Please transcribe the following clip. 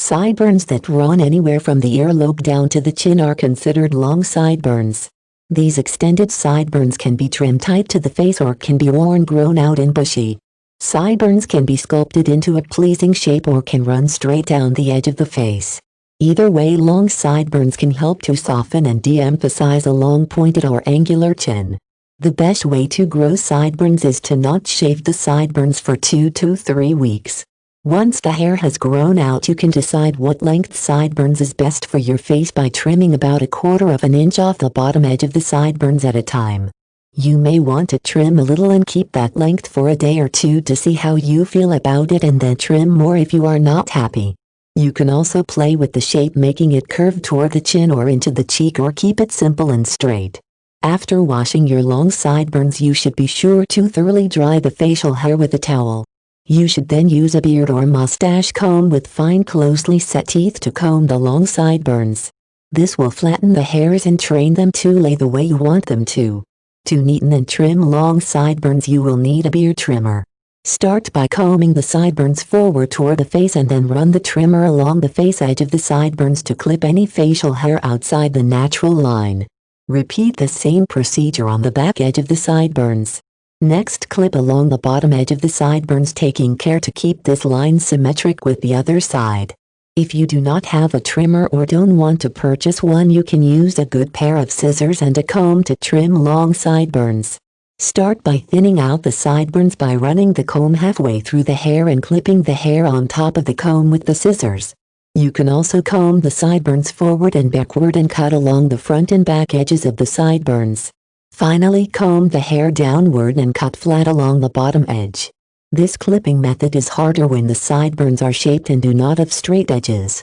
Sideburns that run anywhere from the earlobe down to the chin are considered long sideburns. These extended sideburns can be trimmed tight to the face or can be worn grown out and bushy. Sideburns can be sculpted into a pleasing shape or can run straight down the edge of the face. Either way, long sideburns can help to soften and de-emphasize a long pointed or angular chin. The best way to grow sideburns is to not shave the sideburns for 2 to 3 weeks. Once the hair has grown out, you can decide what length sideburns is best for your face by trimming about 1/4 of an inch off the bottom edge of the sideburns at a time. You may want to trim a little and keep that length for a day or two to see how you feel about it, and then trim more if you are not happy. You can also play with the shape, making it curve toward the chin or into the cheek, or keep it simple and straight. After washing your long sideburns, you should be sure to thoroughly dry the facial hair with a towel. You should then use a beard or mustache comb with fine, closely set teeth to comb the long sideburns. This will flatten the hairs and train them to lay the way you want them to. To neaten and trim long sideburns, you will need a beard trimmer. Start by combing the sideburns forward toward the face and then run the trimmer along the face edge of the sideburns to clip any facial hair outside the natural line. Repeat the same procedure on the back edge of the sideburns. Next, clip along the bottom edge of the sideburns, taking care to keep this line symmetric with the other side. If you do not have a trimmer or don't want to purchase one, you can use a good pair of scissors and a comb to trim long sideburns. Start by thinning out the sideburns by running the comb halfway through the hair and clipping the hair on top of the comb with the scissors. You can also comb the sideburns forward and backward and cut along the front and back edges of the sideburns. Finally, comb the hair downward and cut flat along the bottom edge. This clipping method is harder when the sideburns are shaped and do not have straight edges.